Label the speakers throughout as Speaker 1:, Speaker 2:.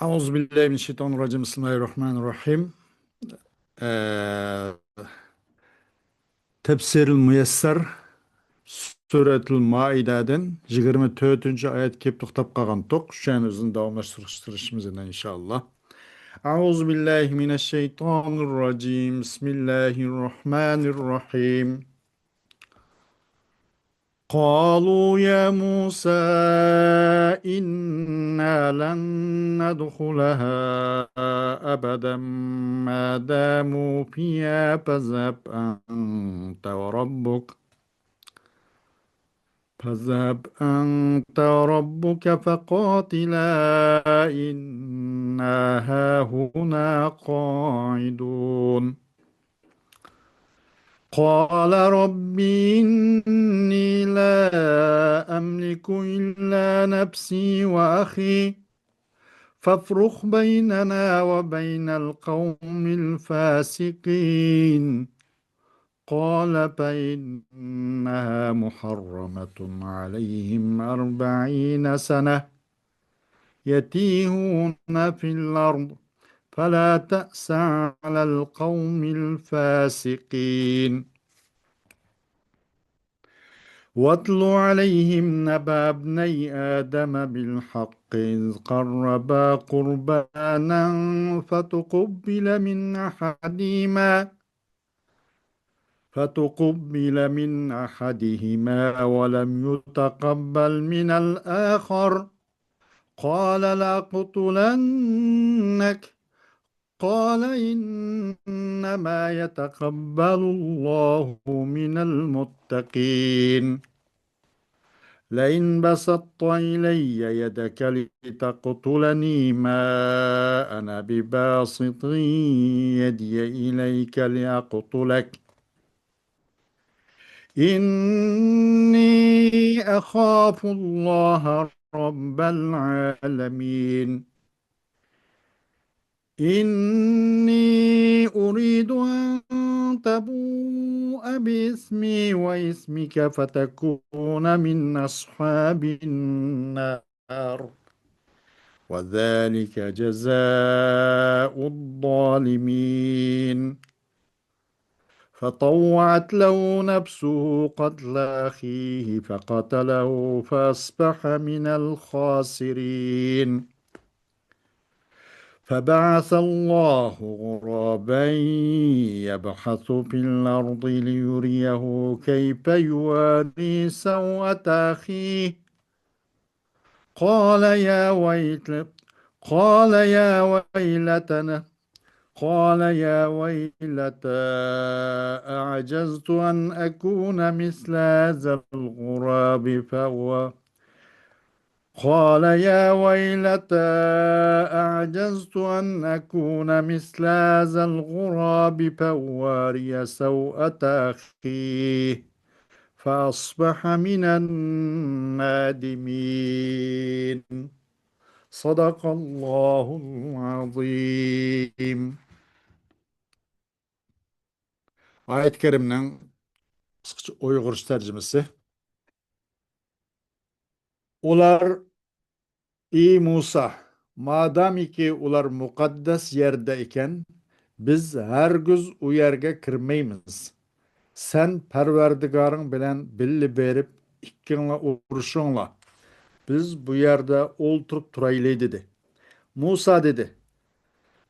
Speaker 1: Euzubillahimineşşeytanirracim. Bismillahirrahmanirrahim. Ee, Tefsiril Müyesser Suretul Maide'den 24. ayet kelip to'xtab qolgan to'q. Şuning o'zini davomlashtirishimiz inshaalloh. Euzubillahimineşşeytanirracim. Bismillahirrahmanirrahim. قالوا يا موسى إنا لن ندخلها أبدا ما داموا فيها فاذهب أنت وربك فقاتلا إنا هاهنا قاعدون قال رب إني لا أملك إلا نفسي وأخي فافرق بيننا وبين القوم الفاسقين قال فإنها محرمة عليهم 40 سنة يتيهون في الأرض فلا تأس على القوم الفاسقين واتل عليهم نبأ ابني آدم بالحق إذ قربا قربانا فتقبل من أحدهما ولم يتقبل من الآخر قال لأقتلنك قال إنما يتقبل الله من المتقين لئن بسطت إلي يدك لتقتلني ما أنا بباسط يدي إليك لأقتلك إني أخاف الله رب العالمين إني أريد أن تبوء باسمي واسمك فتكون من أصحاب النار وذلك جزاء الظالمين فطوعت له نفسه قتل أخيه فقتله فأصبح من الخاسرين فبعث الله غرابا يبحث في الأرض ليريه كيف يواري سوءة أخيه قال يا ويل قال يا ويلتنا قال يا ويلتى أعجزت أن أكون مثل هذا الغراب فهو قال يا ويلتى أعجزت أن أكون مثل هذا الغراب فأواري سوءة أخيه فأصبح من النادمين صدق الله العظيم. Ayet-i Kerime'nin kısaca Uygur tercümesi. Ular ey Musa, madamiki ular muqaddas yerde iken biz hergiz u yerge kirmeymiz. Sen Perverdigarın bilen billi berip ikkinla uruşunla biz bu yerde olturup turaylı dedi. Musa dedi,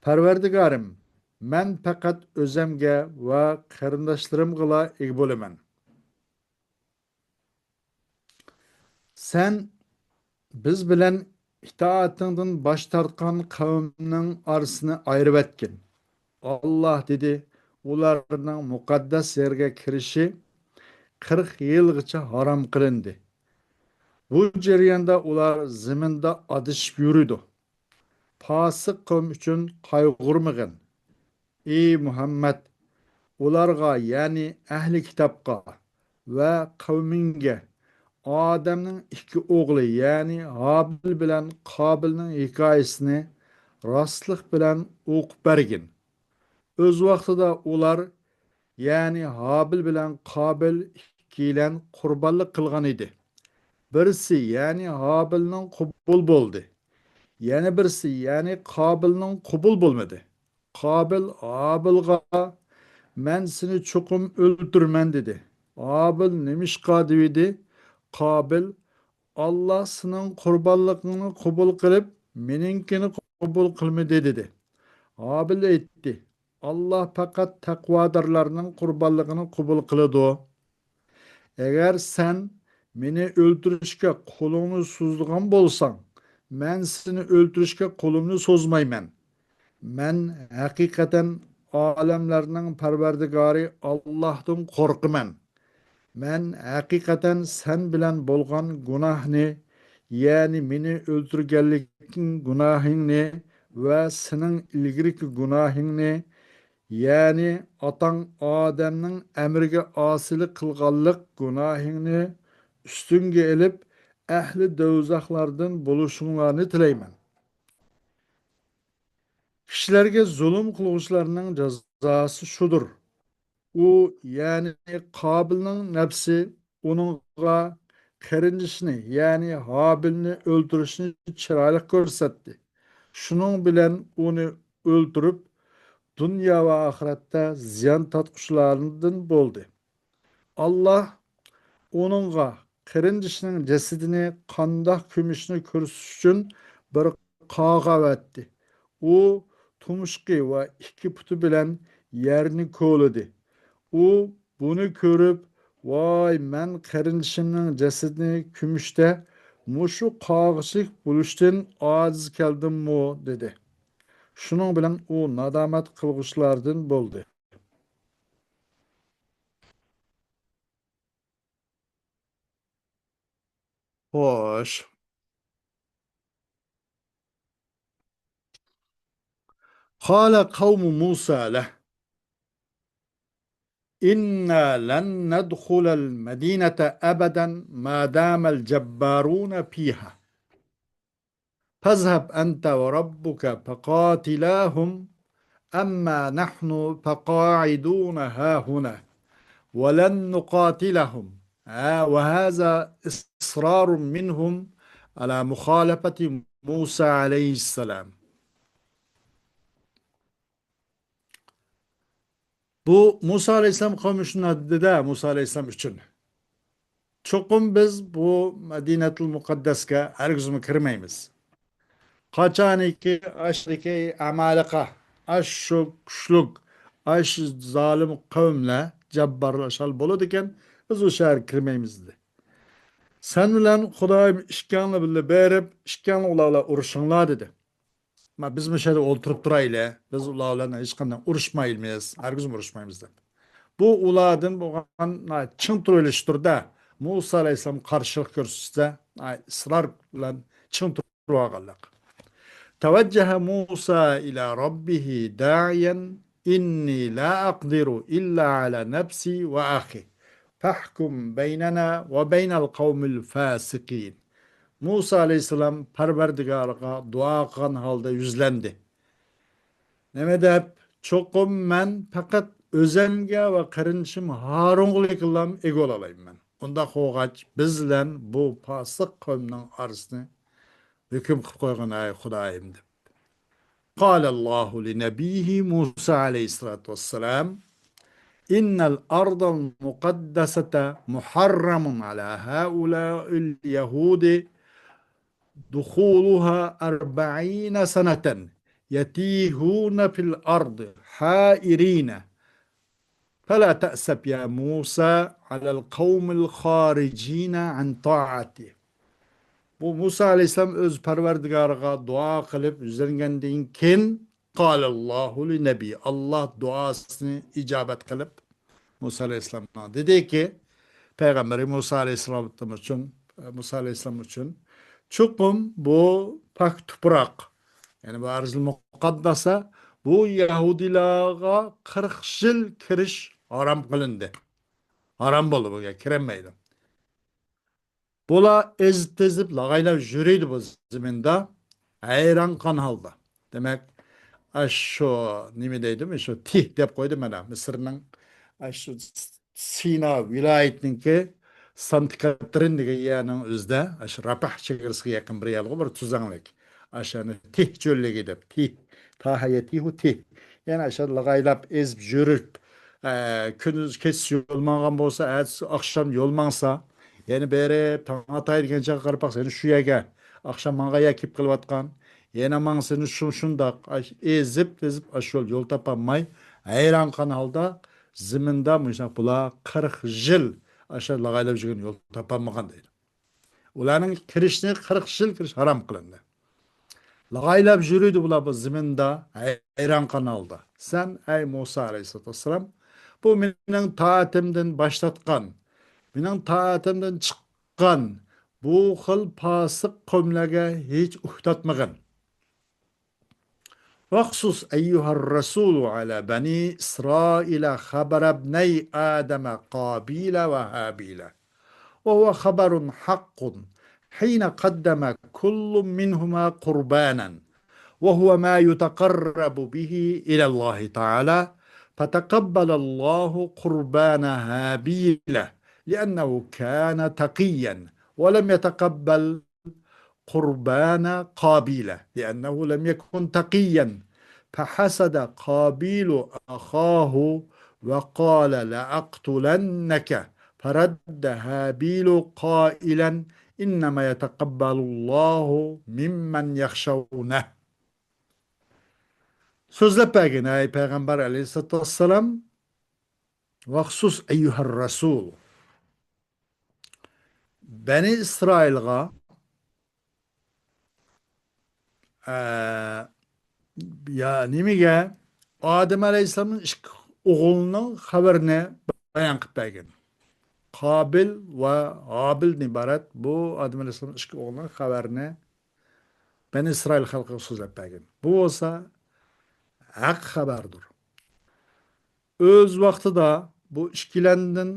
Speaker 1: Perverdigarım, men fakat özemge ve karındaşlarımgıla ig bolaman. Sen biz bilen itaatından baş tartkan kavminin arasını ayırıp etkin. Allah dedi, ularning muqaddas yerga kirishi 40 yilgacha harom qilindi. Bu jarayonda ular zaminda adishib yuridi. Fosiq qavm uchun qayg'urmag'in. Ey Muhammad, ularga ya'ni ahli kitobga va qavminga Adamning ikki o'g'li ya'ni Habil bilan Qobilning hikoyasini rostlik bilan o'qib bergin. O'z vaqtida ular ya'ni Habil bilan Qobil ikkilan qurbonlik qilgan edi. Birisi ya'ni Habilning qubul bo'ldi. Yana birisi, ya'ni Qobilning qubul bo'lmadi. Qobil Obilga men seni cho'qim o'ldirman dedi. Obil nimishqa dedi? Qobil Allah sening qurbonligingni qabul qilib, meninkini qabul qilmadi dedi. Obil aytdi, Allah faqat taqvodorlarning qurbonligini qabul qiladi. Eğer sen beni öldürüşke kolunu suzduğun bolsan, men seni öldürüşke kolumu sozmayman. Men hakikaten alemlerinin perverdigari Allah'tan korkuman. Men hakikaten sen bilen bolgan günahni, yani beni öldürgenlikin günahini ve senin ilgiriki günahini yani atan Adem'nin emrige asili kılgallık günahini üstünge elip ehli dövzaklardan buluşunlarını tileymen. Kişilerge zulüm kılgıçlarının cezası şudur. O yani Kabil'nin nefsi onunla kerincisini yani Habil'ni öldürüşünü çıraylık görsetti. Şunun bilen onu öldürüp dünya ve ahirette ziyan tatquşlarından boldu. Allah onunla kırıncısının cesedini kandak kümüşünü kürsüş için bir kağa etti. O tumuşki ve iki putu bilen yerini kovladı. O bunu görüp vay men kırıncısının cesedini kümüşte muşu kağışık buluştan aciz keldim mu dedi. Şunun bilen o nadamet kılgıçlardan boldu. Hoş. قال قوم موسى له إنا لن ندخل المدينة أبدا ما دام الجبارون فيها فاذهب أنت وربك فقاتلاهم أما نحن فقاعدون هاهنا ولن نقاتلهم وهذا إصرار منهم على مخالفة موسى عليه السلام. Bu Musa Aleyhisselam kavmi şunu dedi Musa Aleyhisselam için. Çokum biz bu Medinetul Mukaddes'e ergizmi kirmeymiz. Kaçaniki aşriki amalika, aşşuk, şluk, aş zalim kavimle cebbarlaşal bolu diken biz o şehir kirmeyimizdi. Sen bilen Hudayım işkanlı bile berip işkanlı olarla uruşunla dedi. Ma biz mi şehirde oturup durayla biz ularla hiç kandan uruşmayılmayız. Ergizmi uruşmayımız dedi. Bu uladın bu çın turuluştur da Musa Aleyhisselam karşılık görsüzde ısrarla çın turuğagalak. Teveccehe Musa ila Rabbihi da'iyen inni la aqdiru illa ala nefsi ve ahi. Fahkum beynena ve beynel kavmil fasikin. Musa Aleyhisselam Perverdigar'a dua kılan halde yüzlendi. Neme dep çokum men fakat özemge ve karınçım Harun'u kılam egol alayım ben. Onda hoğaç bizlen bu pasık kavminin arasını hüküm kılıp koygan ay Hudayım dep. قال الله لنبيه موسى عليه الصلاة والسلام إن الأرض المقدسة محرم على هؤلاء اليهود دخولها 40 سنة يتيهون في الأرض حائرين فلا تأسف يا موسى على القوم الخارجين عن طاعته. Bu Musa Aleyhisselam öz Perverdigarıga dua kılıp üzerinden kin Allahu li nebi Allah duasını icabet kılıp Musa Aleyhisselam'a dedi ki Peygamberi Musa Aleyhisselam için çukum bu pak toprak yani bu arz-ı mukaddasa bu Yahudilağa 40 yıl kiriş haram kılındı. Haram bolu bu kiremeydi. Bola ezip tezip lagayla jüreydi bu zeminde. Hayran kan halda. Demek aşo nimedeydi mi? Şu tih dep koydu bana. Mısır'ın aşo Sina vilayetinin ki Sant Katrin dege yanın özde. Aşo Rapah çekirsiga yakın bir yer bir tuzanlık. aşağını tih çölle gidip tih tahayetihu tih yani aşağı lagaylap ezip jürüp kündüz kes yolmangan bolsa akşam yolmansa yani beri taң atay degençe karpak seni şu yege akşam manga yakip kılvatkan yana maң seni şundaq ezip aş yol tapamay hayran kanalda ziminde muşak bula 40 yıl aşağı lagaylap жүрген yol tapamagan deydi. Ularning kirishni 40 yil kirish harom qilindi. Lagaylab yürüydü bular bu ziminde, hayran kanalda. Sen ey Musa aleyhissalatu vesselam, bu mening taatimden başlatkan, mening taatimden çıkkan, bu xil fasık kavmlarga hiç uhtatmagan. Vaksus eyyuhar Resulü ala bani İsrail'e haber ebney Adem'e Kabile ve Habile. وهو خبر حق حين قدم كل منهما قربانا وهو ما يتقرب به إلى الله تعالى فتقبل الله قربان هابيل لأنه كان تقيا ولم يتقبل قربان قابيل لأنه لم يكن تقيا فحسد قابيل أخاه وقال لأقتلنك فرد هابيل قائلا إنما يتقبل الله ممن يخشونه. Sözlep pegin ey Peygamber aleyhissalatü vesselam vaksus eyyuhar Resul Beni İsrail'a ya nimaga Adem alayhissalomning ikki o'g'lining xabarini bayon qilib bergan. Qobil va Obildan iborat bu Adem alayhissalomning ikki o'g'lining xabarini Bani Isroil xalqiga so'zlab bergan. Bu bo'lsa haq xabardir. O'z vaqtida bu ikkilandan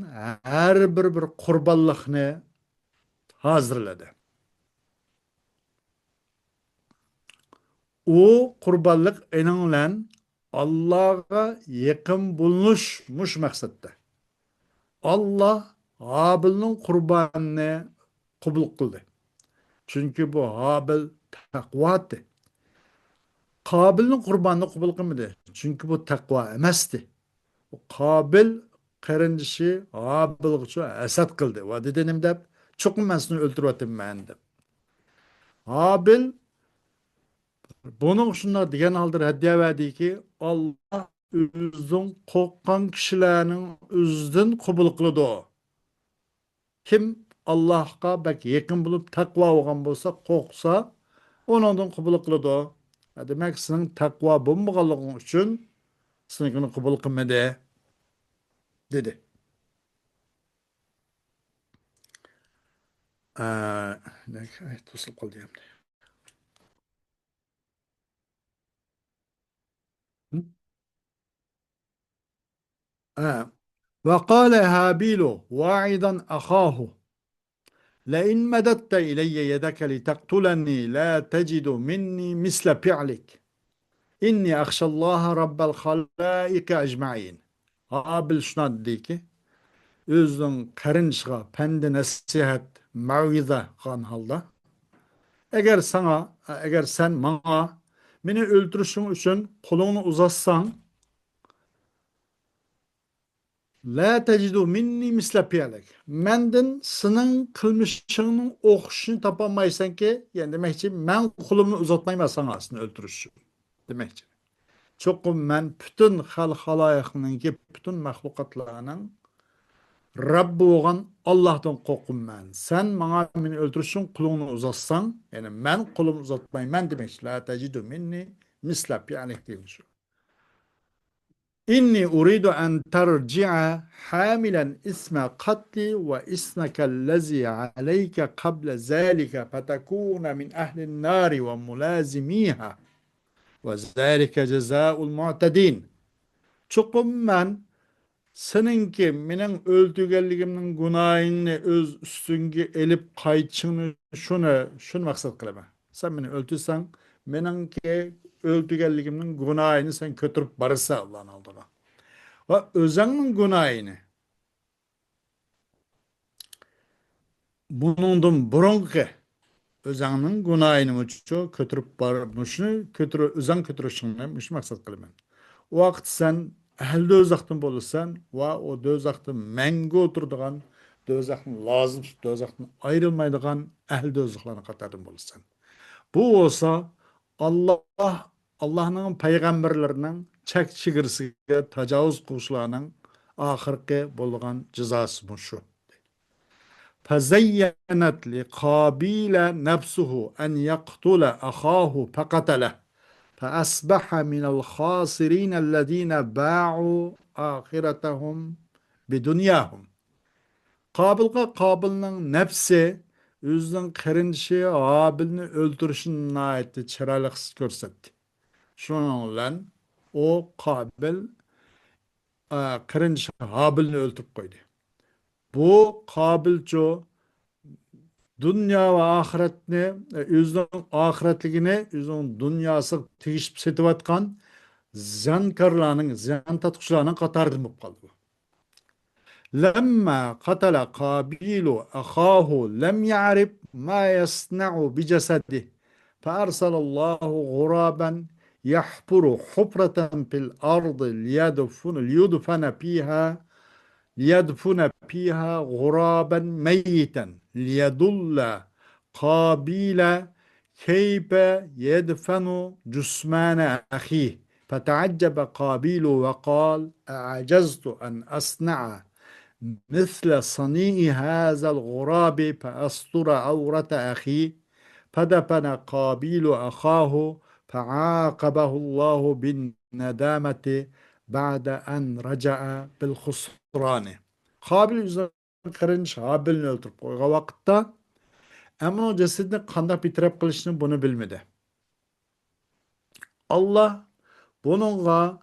Speaker 1: har bir qurbonlikni hozirladi. U qurbonlik eninlan Allah'a yaqin bo'lishmuş maqsadda. Allah Habil'nin qurbanini qabul qildi. Chunki bu Habil taqvodir. Qobilning qurbanini qabul qilmadi. Chunki bu taqvo emasdi. Qobil qarindishi Habilga hasad qildi. Va dedi nima deb, cho'qim men seni o'ldiryapman deb. Habil buning shunday degan holda haddiya verdiki, Allah o'zining qo'rqqan kishilarning o'zidan qabul qiladi. Kim Allah'a bak yaqin bo'lib taqvo olgan bo'lsa, qo'rqsa, onundan qabul qiladi. Demak, sening taqvo bo'lmaganliging uchun seninkini qabul qilmadi dedi. To'silib qoldi ham. وقال هابيل واعظا أخاه لئن مددت إلي يدك لتقتلني لا تجد مني مثل فعلك إني أخشى الله رب الخلائق أجمعين. Habil şuna dedi ki, özünün qarınışığa pəndi nəsihət, mavizə qan halda, eğer sen beni öldürüşün için kolunu uzatsan, la tecidu minni misle piyalek. Menden senin kılmışının okşunu tapamaysan ki, yani demek için ben kolumu uzatmayayım sana aslında öldürüşün. Demek için. Çokum ben bütün halayakının ki, bütün mahlukatlarının Rabbi olan Allah'tan korkum ben. Sen bana beni öldürüşün kulunu uzatsan, yani ben kolumu uzatmayayım ben demek için. La tecidu minni misle piyalek demiş. İnni uridu en terci'a hamilen isme katli ve ismekellezi aleyke kable zâlike fetekûne min ehlin nâri ve mulâzimîhâ ve zâlike cezâul mu'tedîn. Çokum ben seninki menin öldügelligimnin günahını öz üstünge elip kayıtçını şunu maksat kılama. Sen beni öldürsen meninki öldügelligimnin günahını sen götürüp barırsa Allah'ın aldığına. Ve özünün günahını bunun burunki Özüңnüň günahyny muçu kötürüp barmyşyny özüň kötürüşiňni muş maksat kılyman. O wagt sen ähli dözakdan bolsan we o dözakda mängü oturdygan, dözakdan lazım dözakdan aýrylmaýdygan ähli dözaklaryň kataryndan bolsan. Bu bolsa Allah Allah'ın peygamberlerinin çek çigirsiga tajawuz kılışlarının ahirki bolgan cezası bu şu. فزينت لقابيل نفسه أن يقتل أخاه فقتله فأصبح من الخاسرين الذين باعوا آخرتهم بدنياهم. Kabil'nin nefsi özünün kırınışı Habil'ni öldürüşüne ait çıraylık görsetti. Şununla o Kabil kırınışı Habil'ni öldürüp koydu. Bu Kabilco dünya ve ahiretini, özünün ahiretligini, özünün dünyası tegişip setivatkan zankarlarının, zan tatquşlarının katardı mı kaldı. لما قتل قابيل أخاه لم يعرف ما يصنع بجسده فأرسل الله غرابا يحفر حفرة في الأرض ليدفن فيها غرابا ميتا ليدل قابيل كيف يدفن جثمان أخيه فتعجب قابيل وقال أعجزت أن أصنع مثل صنيع هذا الغراب فأستر عورة أخيه فدفن قابيل أخاه فعاقبه الله بالندامة بعد أن رجع بالخسران. Kabil yüzünden kırınç Habil'ini öldürüp koyga vakıtta ama o cesedini kandak bitirip kılışını bunu bilmedi. Allah bununla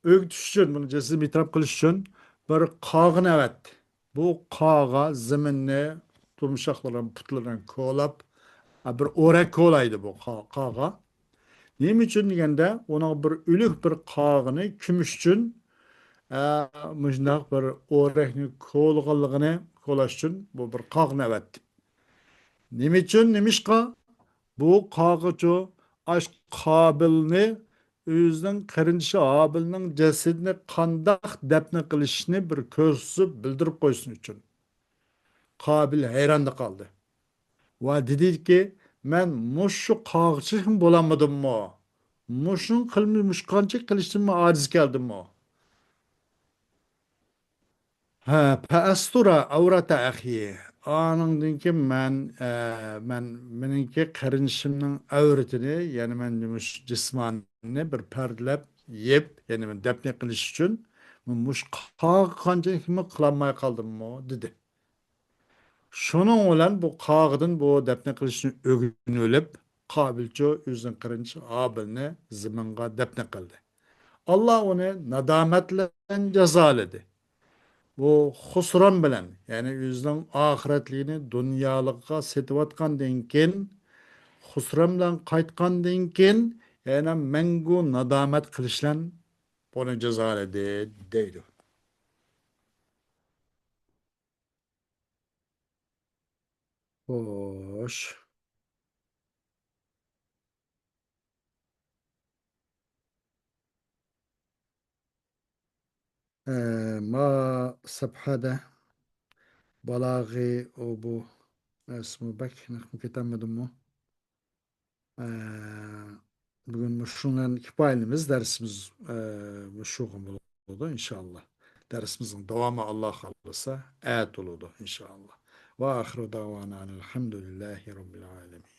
Speaker 1: öğütüş için, bunu cesedini bitirip kılış için bir kağın evet. Bu kağa zeminni turmuşakların putlarından kolap bir orek kolaydı bu kağa. Neyim için degende ona bir ülük bir kağını kümüş için mıjnaq bir orekni kolğanlığını kolaş için bu bir kağın evet. Neyim için nemişka bu kağıcı aş Kabilni özünün kırınçı Habil'nin cesedini kandak defne kılışını bir körsüp bildirip koysun için. Kabil heyranda kaldı. Ve dedi ki men muşu kağıcı kim bulamadım mı? Muşun kılmış muşkancı kılıştım mı aciz geldim mi? Ha, astura avrata ahi. Anındın ki men meninki karınşımның avretini, yani men demiş cismanını bir perdelep yep, yani men depne kılış için muş kanca kimi kılanmaya kaldım mı dedi. Şunun olan bu kağıdın bu depne kılışını ögünülüp kabilce özün kırınç abilini zımınga depne kıldı. Allah onu nadametle cezaledi. Bu husran bilen, yani özünün ahiretliğini dünyalıkka setivatkandan keyin husran bilen qaytkandan keyin yana mengu nadamet kılışlan bunu cezaledi deydi. Hoş. Ma sabhada balagı o bu ismi bak nakım ketemedim mu? Bugün şundan kifayenimiz dersimiz şuğun oldu inşallah. Dersimizin devamı Allah kalırsa ayet oldu inşallah. Ve ahiru davana elhamdülillahi rabbil alemin.